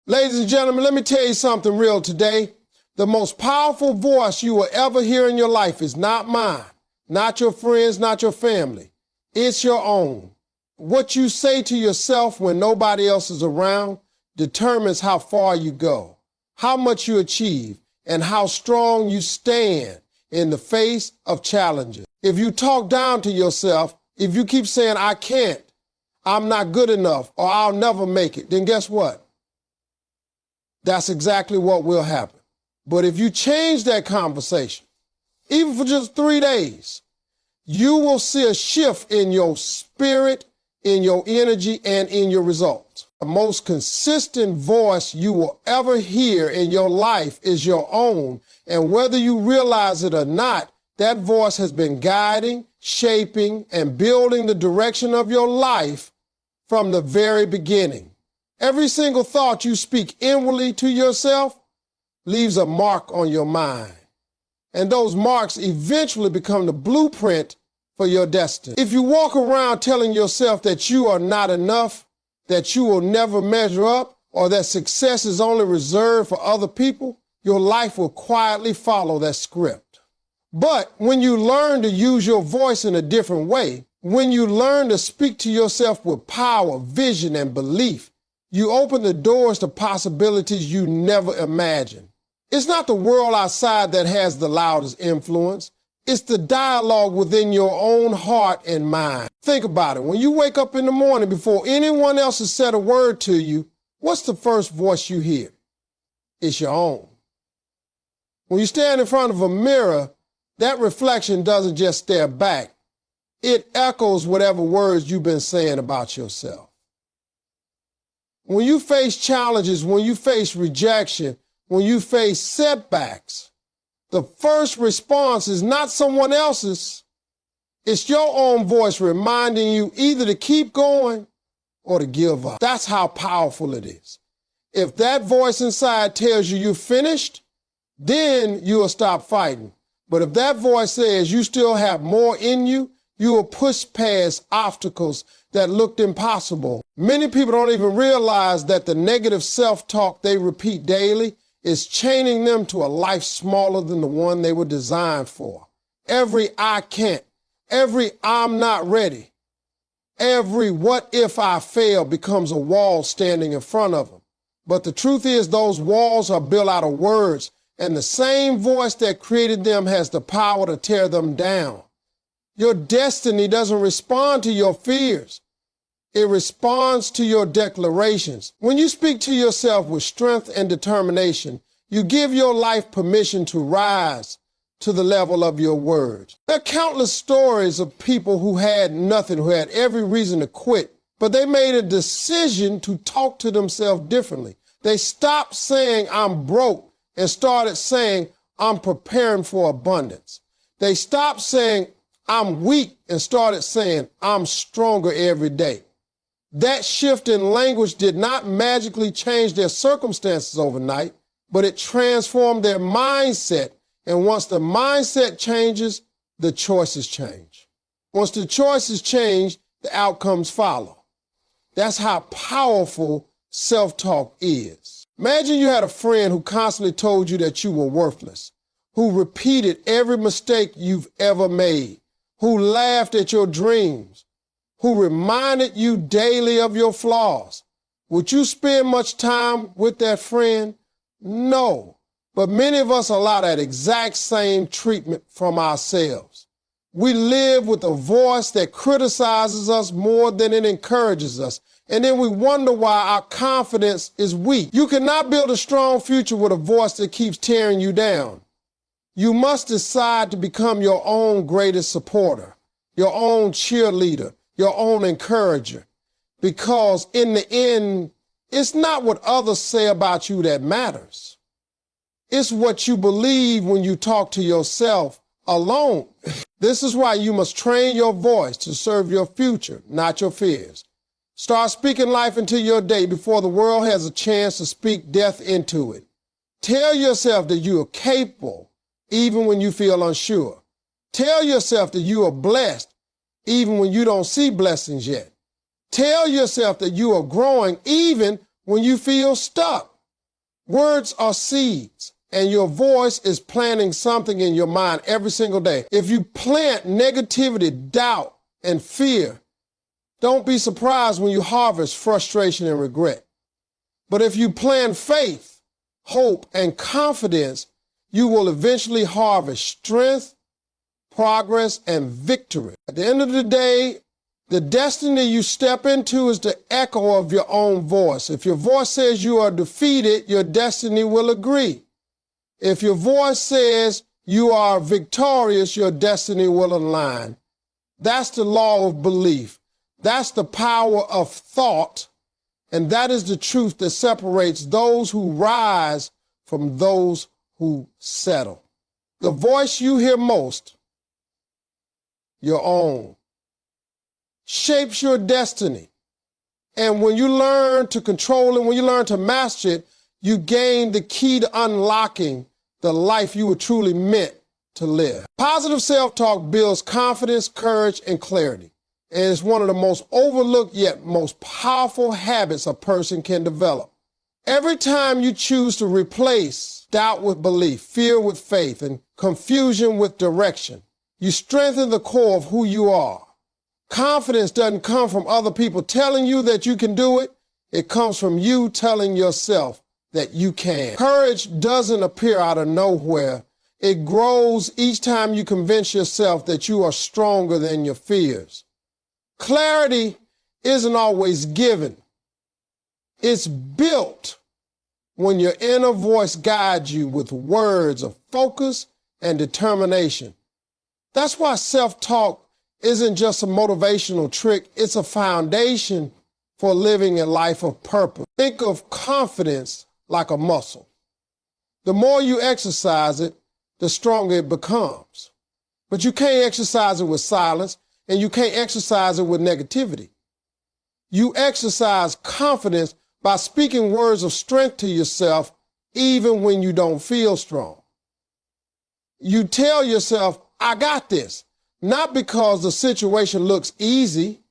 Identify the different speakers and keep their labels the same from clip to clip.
Speaker 1: Ladies and gentlemen, let me tell you something real today. The most powerful voice you will ever hear in your life is not mine, not your friends, not your family. It's your own. What you say to yourself when nobody else is around determines how far you go, how much you achieve, and how strong you stand in the face of challenges. If you talk down to yourself, if you keep saying, I can't, I'm not good enough, or I'll never make it, then guess what? That's exactly what will happen. But if you change that conversation, even for just 3 days, you will see a shift in your spirit, in your energy, and in your results. The most consistent voice you will ever hear in your life is your own. And whether you realize it or not, that voice has been guiding, shaping, and building the direction of your life from the very beginning. Every single thought you speak inwardly to yourself leaves a mark on your mind. And those marks eventually become the blueprint for your destiny. If you walk around telling yourself that you are not enough, that you will never measure up, or that success is only reserved for other people, your life will quietly follow that script. But when you learn to use your voice in a different way, when you learn to speak to yourself with power, vision, and belief, you open the doors to possibilities you never imagined. It's not the world outside that has the loudest influence. It's the dialogue within your own heart and mind. Think about it. When you wake up in the morning before anyone else has said a word to you, what's the first voice you hear? It's your own. When you stand in front of a mirror, that reflection doesn't just stare back. It echoes whatever words you've been saying about yourself. When you face challenges, when you face rejection, when you face setbacks, the first response is not someone else's. It's your own voice reminding you either to keep going or to give up. That's how powerful it is. If that voice inside tells you you're finished, then you will stop fighting. But if that voice says you still have more in you, you will push past obstacles that looked impossible. Many people don't even realize that the negative self-talk they repeat daily is chaining them to a life smaller than the one they were designed for. Every I can't, every I'm not ready, every what if I fail becomes a wall standing in front of them. But the truth is those walls are built out of words, and the same voice that created them has the power to tear them down. Your destiny doesn't respond to your fears. It responds to your declarations. When you speak to yourself with strength and determination, you give your life permission to rise to the level of your words. There are countless stories of people who had nothing, who had every reason to quit, but they made a decision to talk to themselves differently. They stopped saying, I'm broke, and started saying, I'm preparing for abundance. They stopped saying, I'm weak, and started saying, I'm stronger every day. That shift in language did not magically change their circumstances overnight, but it transformed their mindset. And once the mindset changes, the choices change. Once the choices change, the outcomes follow. That's how powerful self-talk is. Imagine you had a friend who constantly told you that you were worthless, who repeated every mistake you've ever made, who laughed at your dreams, who reminded you daily of your flaws. Would you spend much time with that friend? No. But many of us allow that exact same treatment from ourselves. We live with a voice that criticizes us more than it encourages us. And then we wonder why our confidence is weak. You cannot build a strong future with a voice that keeps tearing you down. You must decide to become your own greatest supporter, your own cheerleader, your own encourager. Because in the end, it's not what others say about you that matters. It's what you believe when you talk to yourself alone. This is why you must train your voice to serve your future, not your fears. Start speaking life into your day before the world has a chance to speak death into it. Tell yourself that you are capable even when you feel unsure. Tell yourself that you are blessed even when you don't see blessings yet. Tell yourself that you are growing even when you feel stuck. Words are seeds, and your voice is planting something in your mind every single day. If you plant negativity, doubt, and fear, don't be surprised when you harvest frustration and regret. But if you plant faith, hope, and confidence, you will eventually harvest strength, progress, and victory. At the end of the day, the destiny you step into is the echo of your own voice. If your voice says you are defeated, your destiny will agree. If your voice says you are victorious, your destiny will align. That's the law of belief. That's the power of thought. And that is the truth that separates those who rise from those who settle. The voice you hear most, your own, shapes your destiny. And when you learn to control it, when you learn to master it, you gain the key to unlocking the life you were truly meant to live. Positive self-talk builds confidence, courage, and clarity. And it's one of the most overlooked yet most powerful habits a person can develop. Every time you choose to replace doubt with belief, fear with faith, and confusion with direction, you strengthen the core of who you are. Confidence doesn't come from other people telling you that you can do it. It comes from you telling yourself that you can. Courage doesn't appear out of nowhere. It grows each time you convince yourself that you are stronger than your fears. Clarity isn't always given. It's built when your inner voice guides you with words of focus and determination. That's why self-talk isn't just a motivational trick. It's a foundation for living a life of purpose. Think of confidence like a muscle. The more you exercise it, the stronger it becomes. But you can't exercise it with silence, and you can't exercise it with negativity. You exercise confidence by speaking words of strength to yourself even when you don't feel strong. You tell yourself, I got this, not because the situation looks easy,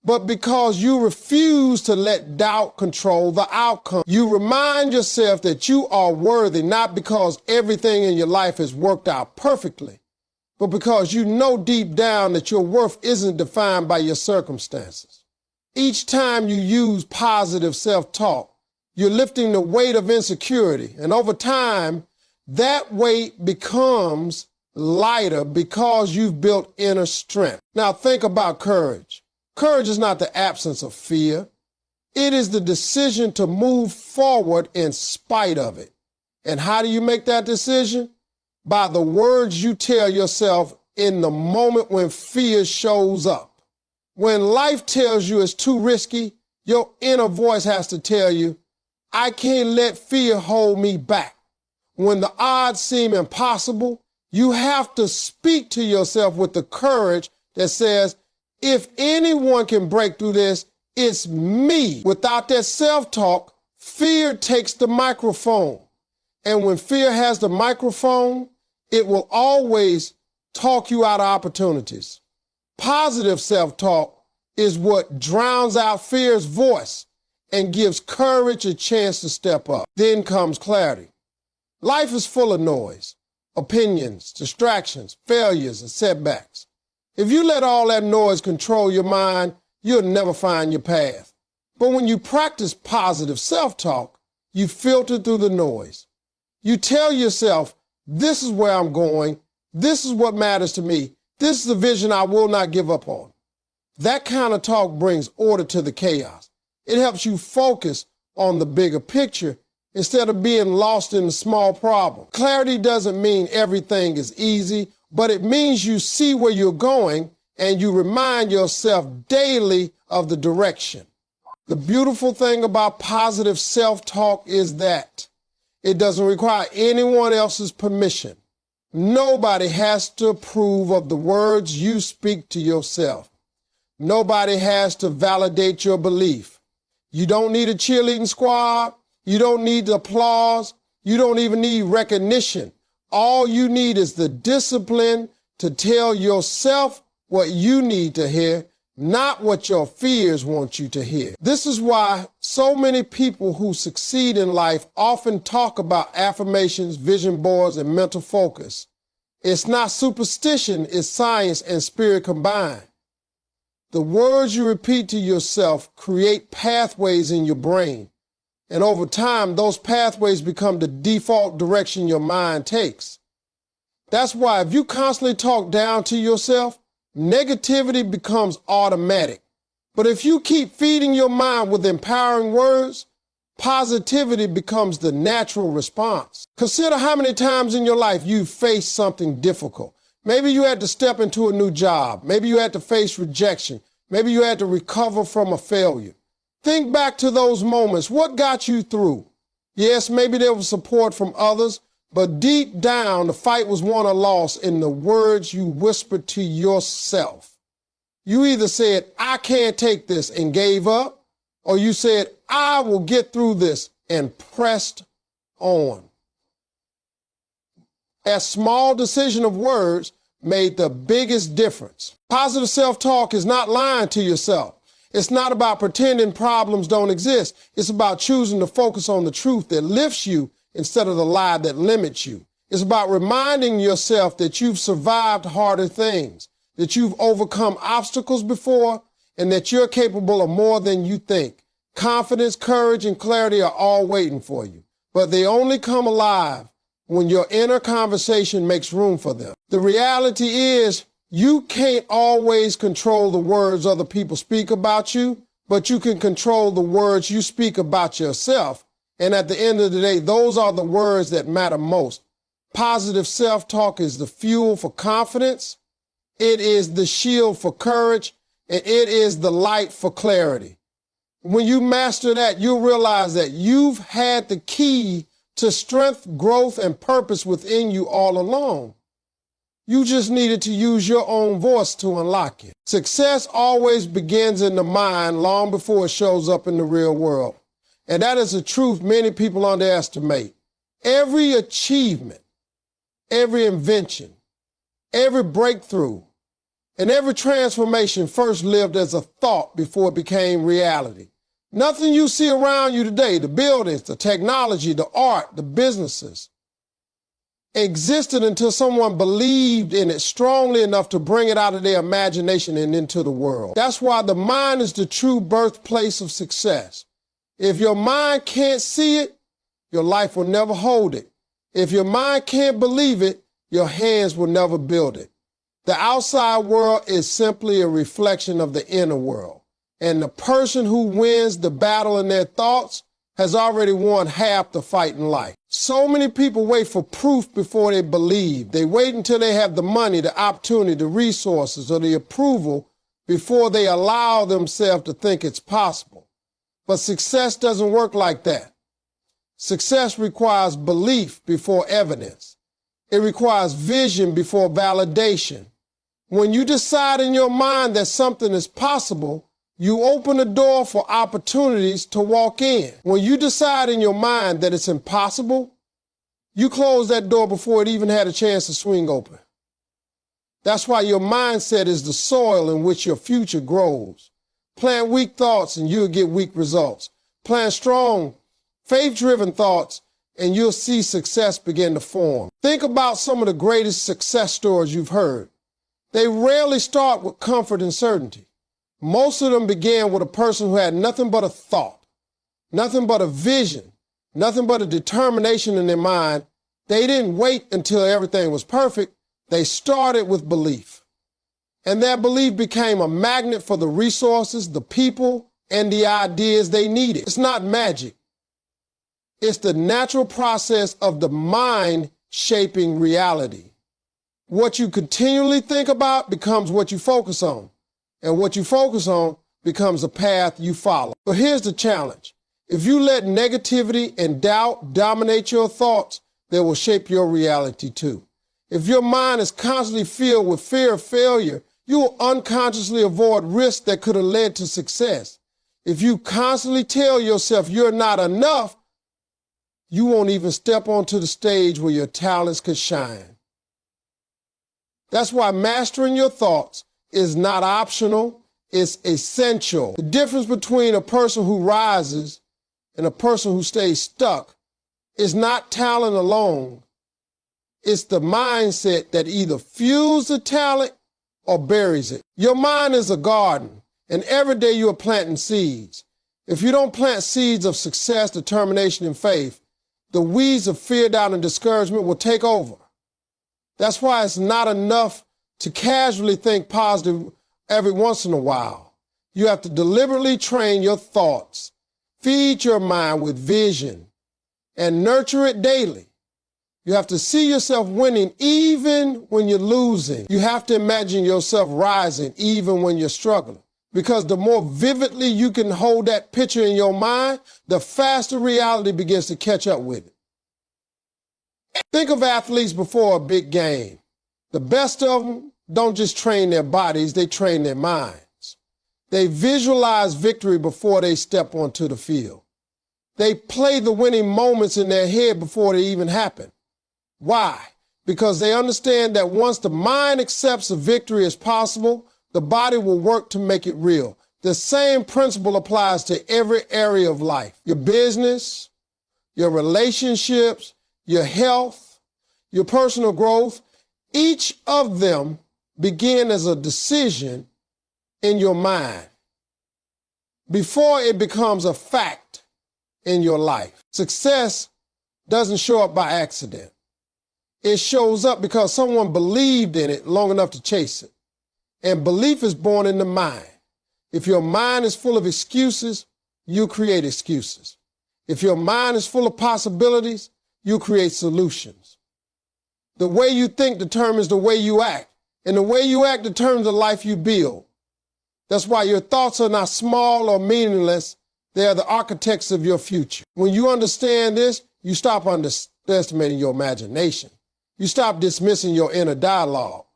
Speaker 1: but because you refuse to let doubt control the outcome. You remind yourself that you are worthy, not because everything in your life has worked out perfectly, but because you know deep down that your worth isn't defined by your circumstances. Each time you use positive self-talk, you're lifting the weight of insecurity, and over time, that weight becomes lighter because you've built inner strength. Now think about courage. Courage is not the absence of fear. It is the decision to move forward in spite of it. And how do you make that decision? By the words you tell yourself in the moment when fear shows up. When life tells you it's too risky, your inner voice has to tell you, I can't let fear hold me back. When the odds seem impossible, you have to speak to yourself with the courage that says, if anyone can break through this, it's me. Without that self-talk, fear takes the microphone. And when fear has the microphone, it will always talk you out of opportunities. Positive self-talk is what drowns out fear's voice and gives courage a chance to step up. Then comes clarity. Life is full of noise, opinions, distractions, failures, and setbacks. If you let all that noise control your mind, you'll never find your path. But when you practice positive self-talk, you filter through the noise. You tell yourself, this is where I'm going. This is what matters to me. This is the vision I will not give up on. That kind of talk brings order to the chaos. It helps you focus on the bigger picture instead of being lost in the small problem. Clarity doesn't mean everything is easy, but it means you see where you're going and you remind yourself daily of the direction. The beautiful thing about positive self-talk is that it doesn't require anyone else's permission. Nobody has to approve of the words you speak to yourself. Nobody has to validate your belief. You don't need a cheerleading squad. You don't need applause. You don't even need recognition. All you need is the discipline to tell yourself what you need to hear, not what your fears want you to hear. This is why so many people who succeed in life often talk about affirmations, vision boards, and mental focus. It's not superstition, it's science and spirit combined. The words you repeat to yourself create pathways in your brain, and over time, those pathways become the default direction your mind takes. That's why if you constantly talk down to yourself, negativity becomes automatic. But if you keep feeding your mind with empowering words, positivity becomes the natural response. Consider how many times in your life you've faced something difficult. Maybe you had to step into a new job. Maybe you had to face rejection. Maybe you had to recover from a failure. Think back to those moments. What got you through? Yes, maybe there was support from others, but deep down, the fight was won or lost in the words you whispered to yourself. You either said, I can't take this and gave up, or you said, I will get through this and pressed on. A small decision of words made the biggest difference. Positive self-talk is not lying to yourself. It's not about pretending problems don't exist. It's about choosing to focus on the truth that lifts you instead of the lie that limits you. It's about reminding yourself that you've survived harder things, that you've overcome obstacles before, and that you're capable of more than you think. Confidence, courage, and clarity are all waiting for you, but they only come alive when your inner conversation makes room for them. The reality is, you can't always control the words other people speak about you, but you can control the words you speak about yourself. And at the end of the day, those are the words that matter most. Positive self-talk is the fuel for confidence. It is the shield for courage, and it is the light for clarity. When you master that, you'll realize that you've had the key to strength, growth, and purpose within you all along. You just needed to use your own voice to unlock it. Success always begins in the mind long before it shows up in the real world. And that is a truth many people underestimate. Every achievement, every invention, every breakthrough, and every transformation first lived as a thought before it became reality. Nothing you see around you today, the buildings, the technology, the art, the businesses, existed until someone believed in it strongly enough to bring it out of their imagination and into the world. That's why the mind is the true birthplace of success. If your mind can't see it, your life will never hold it. If your mind can't believe it, your hands will never build it. The outside world is simply a reflection of the inner world. And the person who wins the battle in their thoughts has already won half the fight in life. So many people wait for proof before they believe. They wait until they have the money, the opportunity, the resources, or the approval before they allow themselves to think it's possible. But success doesn't work like that. Success requires belief before evidence. It requires vision before validation. When you decide in your mind that something is possible, you open the door for opportunities to walk in. When you decide in your mind that it's impossible, you close that door before it even had a chance to swing open. That's why your mindset is the soil in which your future grows. Plant weak thoughts and you'll get weak results. Plant strong, faith-driven thoughts and you'll see success begin to form. Think about some of the greatest success stories you've heard. They rarely start with comfort and certainty. Most of them began with a person who had nothing but a thought, nothing but a vision, nothing but a determination in their mind. They didn't wait until everything was perfect. They started with belief. And that belief became a magnet for the resources, the people, and the ideas they needed. It's not magic. It's the natural process of the mind shaping reality. What you continually think about becomes what you focus on. And what you focus on becomes a path you follow. But here's the challenge. If you let negativity and doubt dominate your thoughts, they will shape your reality too. If your mind is constantly filled with fear of failure, you will unconsciously avoid risks that could have led to success. If you constantly tell yourself you're not enough, you won't even step onto the stage where your talents could shine. That's why mastering your thoughts is not optional, is essential. The difference between a person who rises and a person who stays stuck is not talent alone. It's the mindset that either fuels the talent or buries it. Your mind is a garden, and every day you are planting seeds. If you don't plant seeds of success, determination, and faith, the weeds of fear, doubt, and discouragement will take over. That's why it's not enough to casually think positive every once in a while. You have to deliberately train your thoughts, feed your mind with vision, and nurture it daily. You have to see yourself winning even when you're losing. You have to imagine yourself rising even when you're struggling. Because the more vividly you can hold that picture in your mind, the faster reality begins to catch up with it. Think of athletes before a big game. The best of them don't just train their bodies, they train their minds. They visualize victory before they step onto the field. They play the winning moments in their head before they even happen. Why? Because they understand that once the mind accepts a victory as possible, the body will work to make it real. The same principle applies to every area of life. Your business, your relationships, your health, your personal growth. Each of them begin as a decision in your mind before it becomes a fact in your life. Success doesn't show up by accident. It shows up because someone believed in it long enough to chase it. And belief is born in the mind. If your mind is full of excuses, you create excuses. If your mind is full of possibilities, you create solutions. The way you think determines the way you act, and the way you act determines the life you build. That's why your thoughts are not small or meaningless. They are the architects of your future. When you understand this, you stop underestimating your imagination. You stop dismissing your inner dialogue.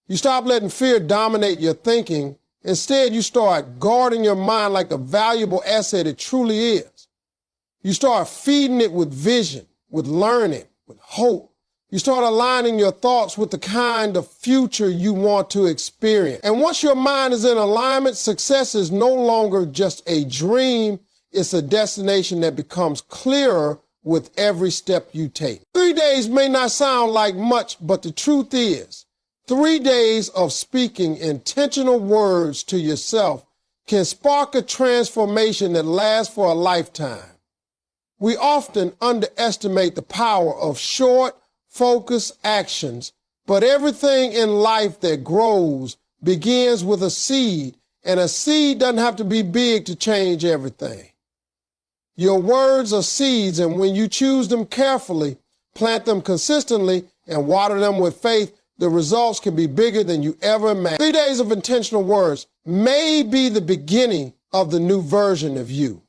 Speaker 1: You stop letting fear dominate your thinking. Instead, you start guarding your mind like a valuable asset it truly is. You start feeding it with vision, with learning, with hope. You start aligning your thoughts with the kind of future you want to experience. And once your mind is in alignment, success is no longer just a dream. It's a destination that becomes clearer with every step you take. 3 days may not sound like much, but the truth is, 3 days of speaking intentional words to yourself can spark a transformation that lasts for a lifetime. We often underestimate the power of short, focused actions, but everything in life that grows begins with a seed, and a seed doesn't have to be big to change everything. Your words are seeds, and when you choose them carefully, plant them consistently, and water them with faith, the results can be bigger than you ever imagined. 3 days of intentional words may be the beginning of the new version of you.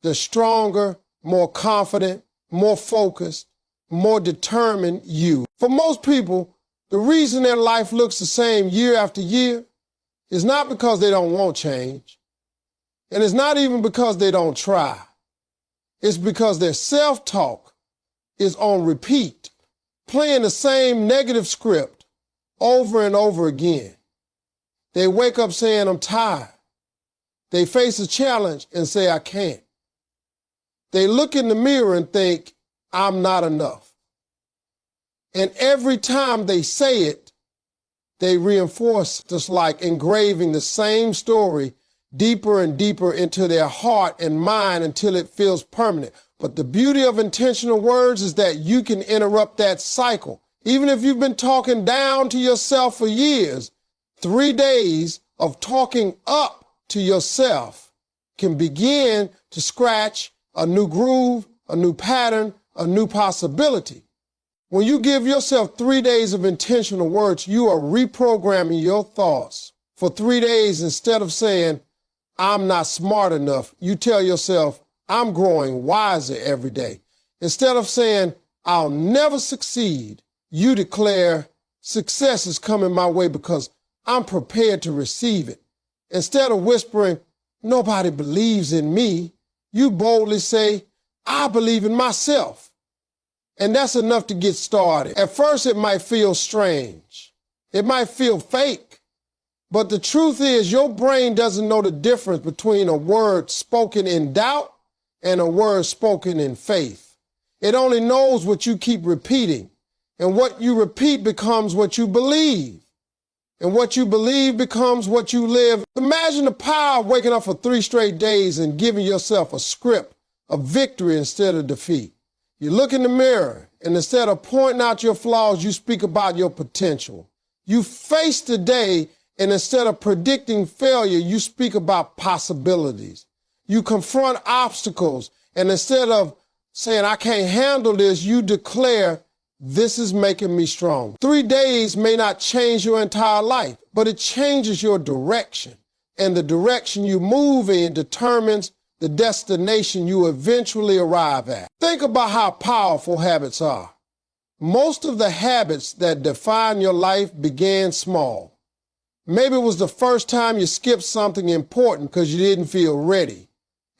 Speaker 1: The stronger, more confident, more focused, more determined you. For most people, the reason their life looks the same year after year is not because they don't want change. And it's not even because they don't try. It's because their self-talk is on repeat, playing the same negative script over and over again. They wake up saying, I'm tired. They face a challenge and say, I can't. They look in the mirror and think, I'm not enough. And every time they say it, they reinforce, just like engraving the same story deeper and deeper into their heart and mind until it feels permanent. But the beauty of intentional words is that you can interrupt that cycle. Even if you've been talking down to yourself for years, 3 days of talking up to yourself can begin to scratch a new groove, a new pattern, a new possibility. When you give yourself 3 days of intentional words, you are reprogramming your thoughts. For 3 days, instead of saying, I'm not smart enough, you tell yourself, I'm growing wiser every day. Instead of saying, I'll never succeed, you declare, success is coming my way because I'm prepared to receive it. Instead of whispering, nobody believes in me, you boldly say, I believe in myself. And that's enough to get started. At first, it might feel strange. It might feel fake. But the truth is, your brain doesn't know the difference between a word spoken in doubt and a word spoken in faith. It only knows what you keep repeating, and what you repeat becomes what you believe, and what you believe becomes what you live. Imagine the power of waking up for 3 straight days and giving yourself a script of victory instead of defeat. You look in the mirror, and instead of pointing out your flaws, you speak about your potential. You face the day, and instead of predicting failure, you speak about possibilities. You confront obstacles, and instead of saying, I can't handle this, you declare, this is making me strong. 3 days may not change your entire life, but it changes your direction. And the direction you move in determines the destination you eventually arrive at. Think about how powerful habits are. Most of the habits that define your life began small. Maybe it was the first time you skipped something important because you didn't feel ready,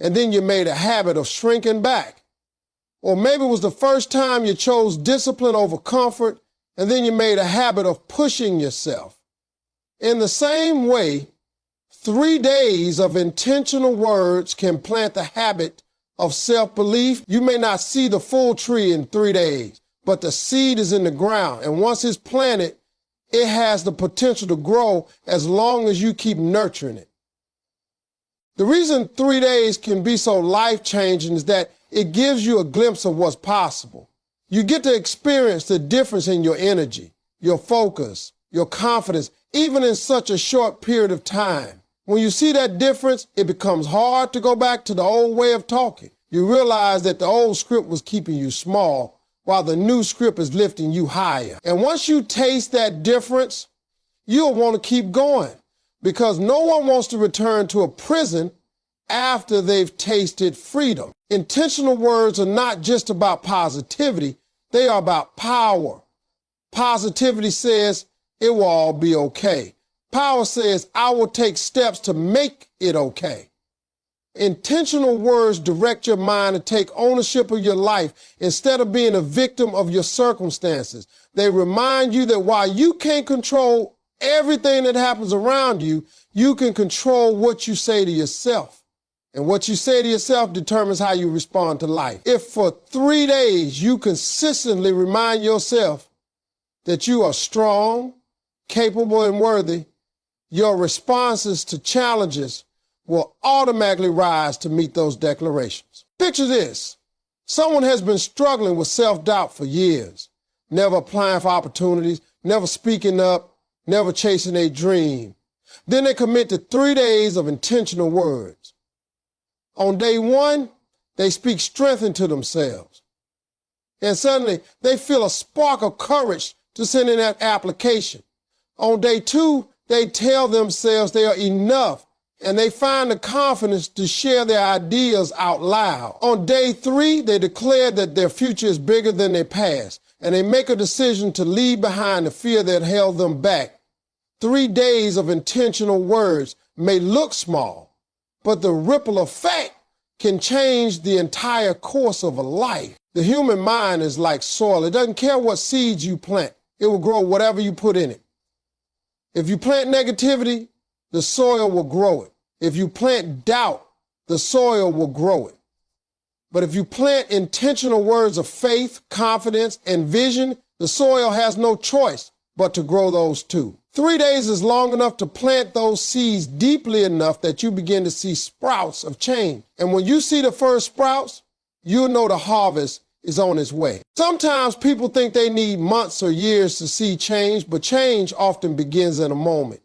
Speaker 1: and then you made a habit of shrinking back. Or maybe it was the first time you chose discipline over comfort, and then you made a habit of pushing yourself. In the same way, 3 days of intentional words can plant the habit of self-belief. You may not see the full tree in 3 days, but the seed is in the ground, and once it's planted, it has the potential to grow as long as you keep nurturing it. The reason 3 days can be so life-changing is that it gives you a glimpse of what's possible. You get to experience the difference in your energy, your focus, your confidence, even in such a short period of time. When you see that difference, it becomes hard to go back to the old way of talking. You realize that the old script was keeping you small, while the new script is lifting you higher. And once you taste that difference, you'll want to keep going, because no one wants to return to a prison after they've tasted freedom. Intentional words are not just about positivity, they are about power. Positivity says it will all be okay. Power says I will take steps to make it okay. Intentional words direct your mind to take ownership of your life instead of being a victim of your circumstances. They remind you that while you can't control everything that happens around you, you can control what you say to yourself. And what you say to yourself determines how you respond to life. If for 3 days you consistently remind yourself that you are strong, capable, and worthy, your responses to challenges will automatically rise to meet those declarations. Picture this. Someone has been struggling with self-doubt for years, never applying for opportunities, never speaking up, never chasing a dream. Then they commit to 3 days of intentional words. On day 1, they speak strength into themselves. And suddenly, they feel a spark of courage to send in that application. On day 2, they tell themselves they are enough, and they find the confidence to share their ideas out loud. On day 3, they declare that their future is bigger than their past, and they make a decision to leave behind the fear that held them back. 3 days of intentional words may look small, but the ripple effect can change the entire course of a life. The human mind is like soil. It doesn't care what seeds you plant. It will grow whatever you put in it. If you plant negativity, the soil will grow it. If you plant doubt, the soil will grow it. But if you plant intentional words of faith, confidence, and vision, the soil has no choice but to grow those too. 3 days is long enough to plant those seeds deeply enough that you begin to see sprouts of change. And when you see the first sprouts, you'll know the harvest is on its way. Sometimes people think they need months or years to see change, but change often begins in a moment.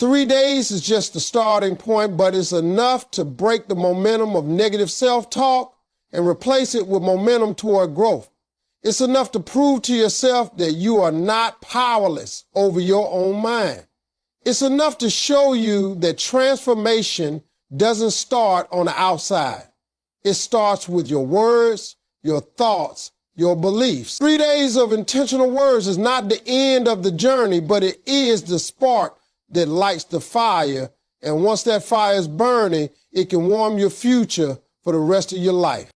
Speaker 1: 3 days is just the starting point, but it's enough to break the momentum of negative self-talk and replace it with momentum toward growth. It's enough to prove to yourself that you are not powerless over your own mind. It's enough to show you that transformation doesn't start on the outside. It starts with your words, your thoughts, your beliefs. 3 days of intentional words is not the end of the journey, but it is the spark that lights the fire. And once that fire is burning, it can warm your future for the rest of your life.